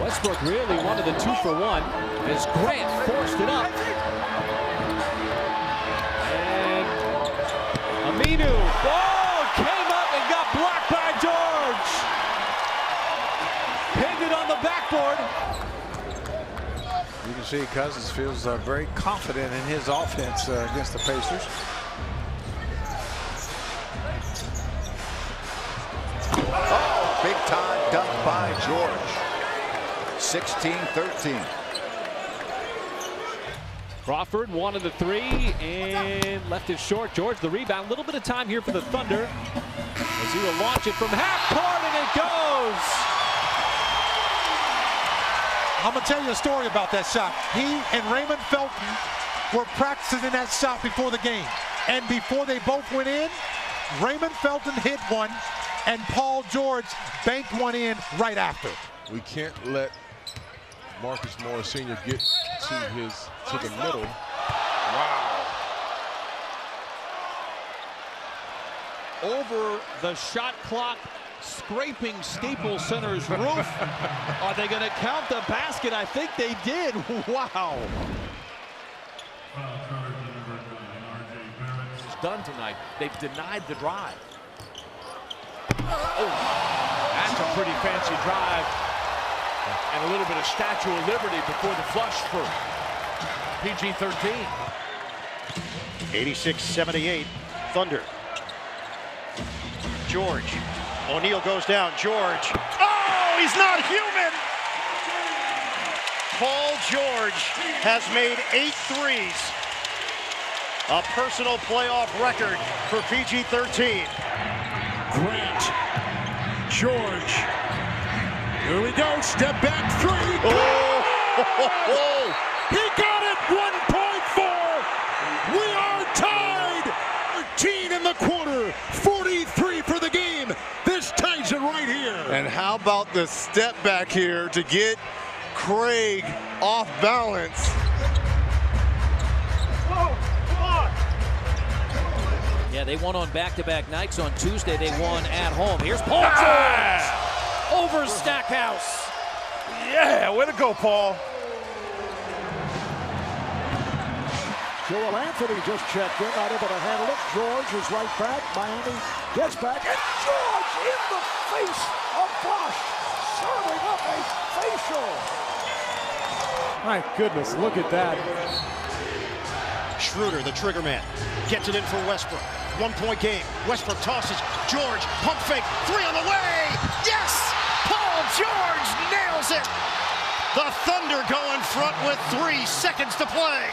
Westbrook really wanted the 2-for-1 as Grant forced it up. And Aminu, ball came up and got blocked by George. Pinned it on the backboard. You can see Cousins feels very confident in his offense against the Pacers. Oh, big time dunk by George. 16-13. Crawford wanted the 3 and left it short. George the rebound. A little bit of time here for the Thunder as he will launch it from half court, and it goes. I'm going to tell you a story about that shot. He and Raymond Felton were practicing that shot before the game. And before they both went in, Raymond Felton hit one, and Paul George banked one in right after. We can't let Marcus Morris Sr. get to the middle. Wow. Over the shot clock, scraping Staples Center's roof. Are they going to count the basket? I think they did. Wow. It's done tonight. They've denied the drive. Oh, that's a pretty fancy drive. And a little bit of Statue of Liberty before the flush for PG-13. 86-78, Thunder. George. O'Neal goes down. George. Oh, he's not human! Paul George has made 8 threes. A personal playoff record for PG-13. Grant. George. Here we go. Step back 3. Oh! He got it. 1.4. We are tied. 13 in the quarter. 43 for the game. This ties it right here. And how about the step back here to get Craig off balance? Yeah, they won on back-to-back nights. On Tuesday, they won at home. Here's Paul George over Stackhouse. Yeah, way to go, Paul. Joel Anthony just checked in, not able to handle it. George is right back. Miami gets back, and George in the face of Bosch, serving up a facial. My goodness, look at that. Schroeder, the trigger man, gets it in for Westbrook. 1-point game. Westbrook tosses. George, pump fake. 3 on the way. Yes! Paul George nails it. The Thunder go in front with 3 seconds to play.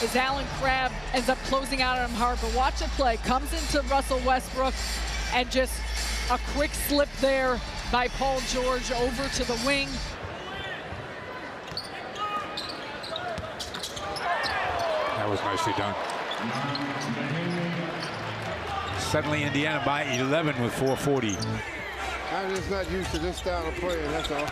As Allen Crabbe ends up closing out on him hard, but watch it play. Comes into Russell Westbrook, and just a quick slip there by Paul George over to the wing. That was nicely done. Suddenly Indiana by 11 with 4:40. I'm just not used to this style of playing, that's all.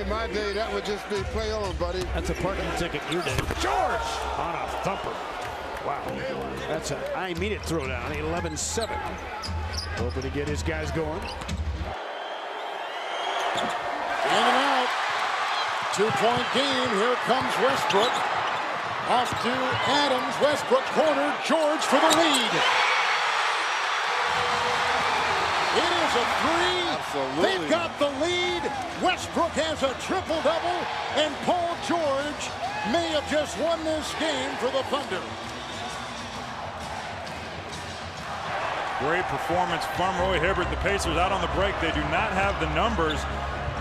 In my day, that would just be play on, buddy. That's a parking ticket your day. George on a thumper. Wow. That's an I-mean-it throwdown. 11-7. Hoping to get his guys going. In and out. 2-point game. Here comes Westbrook. Off to Adams. Westbrook corner. George for the lead. It is a 3. Absolutely. They've got the lead. Westbrook has a triple-double, and Paul George may have just won this game for the Thunder. Great performance from Roy Hibbert. The Pacers out on the break. They do not have the numbers.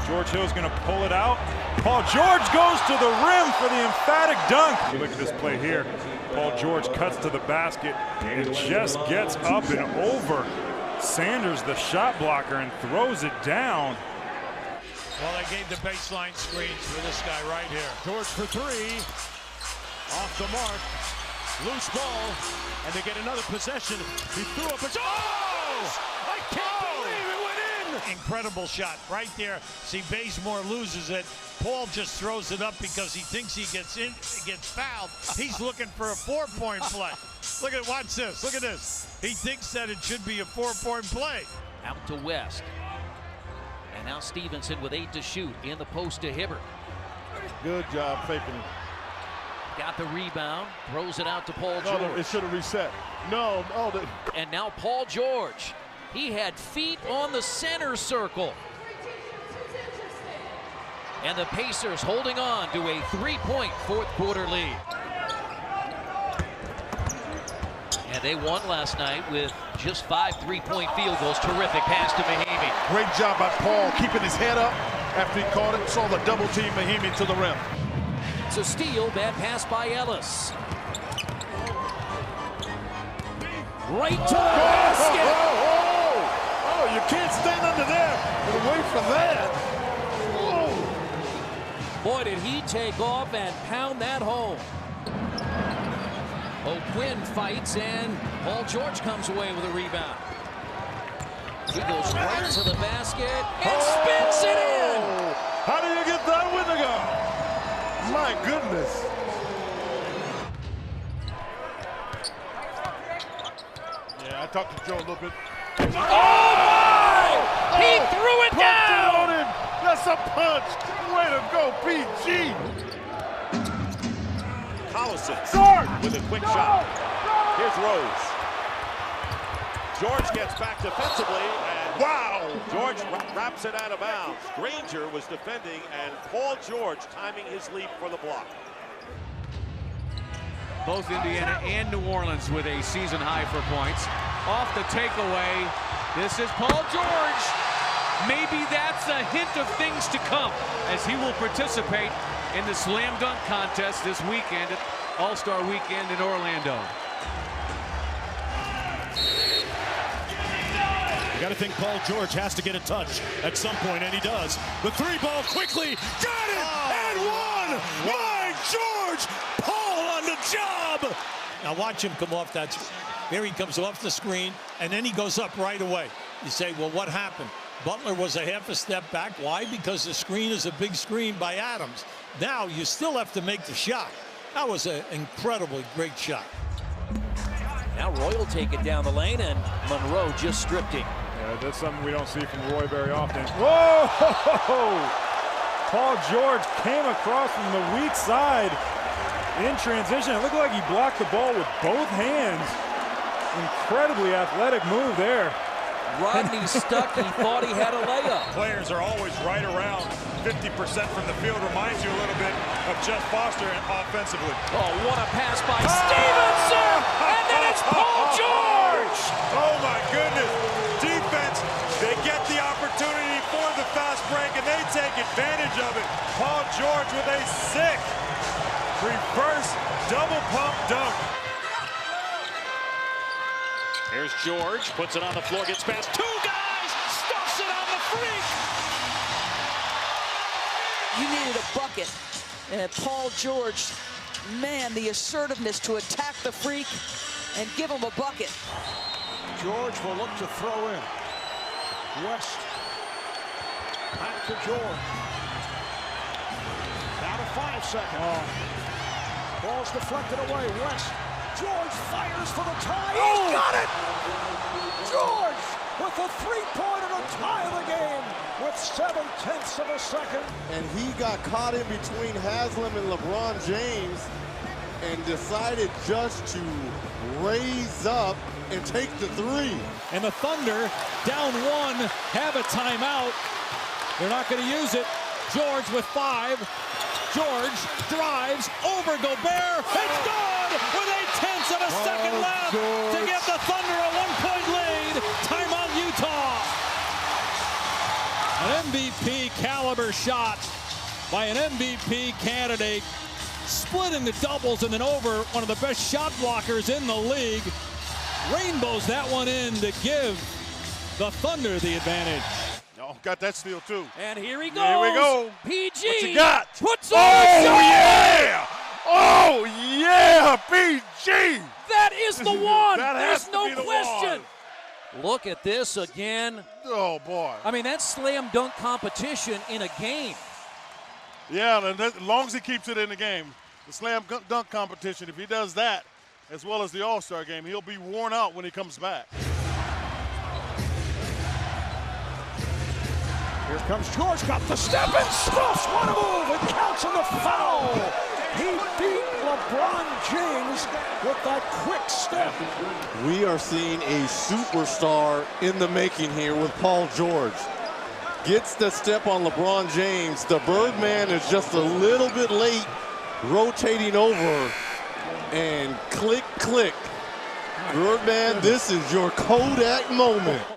George Hill's going to pull it out. Paul George goes to the rim for the emphatic dunk. You look at this play here. Paul George cuts to the basket and just gets up and over Sanders, the shot blocker, and throws it down. Well, they gave the baseline screens for this guy right here. George for 3. Off the mark. Loose ball. And they get another possession. He threw up a... Oh! I can't believe it went in! Incredible shot right there. See, Bazemore loses it. Paul just throws it up because he thinks he gets fouled. He's looking for a 4-point play. Look at, watch this. Look at this. He thinks that it should be a 4-point play. Out to West. And Now Stevenson with 8 to shoot. In the post to Hibbert. Good job faking it. Got the rebound. Throws it out to Paul No, George. it should have reset. No. And now Paul George. He had feet on the center circle. And the Pacers holding on to a 3-point fourth quarter lead. And they won last night with just 5 3-point field goals. Terrific pass to Mahinmi. Great job by Paul keeping his head up after he caught it. Saw the double team Mahinmi to the rim. It's a steal. Bad pass by Ellis. Right to the basket. Oh, you can't stand under there and wait for that. Boy, did he take off and pound that home. O'Quinn fights, and Paul George comes away with a rebound. He goes right to the basket and spins it in. How do you get that with the guy? My goodness. Yeah, I talked to Joe a little bit. Oh, my! He threw it down! That's a punch. Way to go, PG. Collison with a quick shot. Here's Rose. George gets back defensively, and wow! George wraps it out of bounds. Granger was defending, and Paul George timing his leap for the block. Both Indiana and New Orleans with a season high for points. Off the takeaway, this is Paul George. Maybe that's a hint of things to come as he will participate in the slam dunk contest this weekend at All-Star Weekend in Orlando. You got to think Paul George has to get a touch at some point, and he does. The 3-ball quickly, got it, and one! My George! Paul on the job! Now watch him come off that. Here he comes off the screen, and then he goes up right away. You say, well, what happened? Butler was a half a step back. Why? Because the screen is a big screen by Adams. Now you still have to make the shot. That was an incredibly great shot. Now Roy will take it down the lane, and Monroe just stripped him. Yeah, that's something we don't see from Roy very often. Whoa! Paul George came across from the weak side in transition. It looked like he blocked the ball with both hands. Incredibly athletic move there. Rodney stuck. He thought he had a layup. Players are always right around 50% from the field. Reminds you a little bit of Jeff Foster offensively. Oh, what a pass by Stevenson! And then it's Paul George! Oh my goodness. Defense, they get the opportunity for the fast break and they take advantage of it. Paul George with a sick reverse double pump dunk. Here's George, puts it on the floor, gets past 2 guys, stuffs it on the freak. You needed a bucket. And Paul George, man, the assertiveness to attack the freak and give him a bucket. George will look to throw in. West. Back to George. Down to 5 seconds. Ball's deflected away. West. George fires for the tie. He's got it! George with a 3-pointer to tie the game with 7/10 of a second. And he got caught in between Haslam and LeBron James and decided just to raise up and take the 3. And the Thunder, down 1, have a timeout. They're not going to use it. George with 5. George drives over Gobert. It's good with 8/10 of a second left to give the Thunder a 1-point lead. Timeout, Utah. An MVP caliber shot by an MVP candidate, splitting the doubles and then over one of the best shot blockers in the league. Rainbows that one in to give the Thunder the advantage. Oh, got that steal too. And here he goes. Here we go. PG. What you got? Puts on a shot. Yeah! Oh yeah, PG. That is the one. That There's has to no be the question. one. Look at this again. Oh boy. I mean, that's slam dunk competition in a game. Yeah, and as long as he keeps it in the game, the slam dunk competition, if he does that, as well as the All-Star game, he'll be worn out when he comes back. Here comes George, got the step and stuffs. What a move! It counts in the foul. He beat LeBron James with that quick step. We are seeing a superstar in the making here with Paul George. Gets the step on LeBron James. The Birdman is just a little bit late, rotating over, and click, click. Birdman, this is your Kodak moment.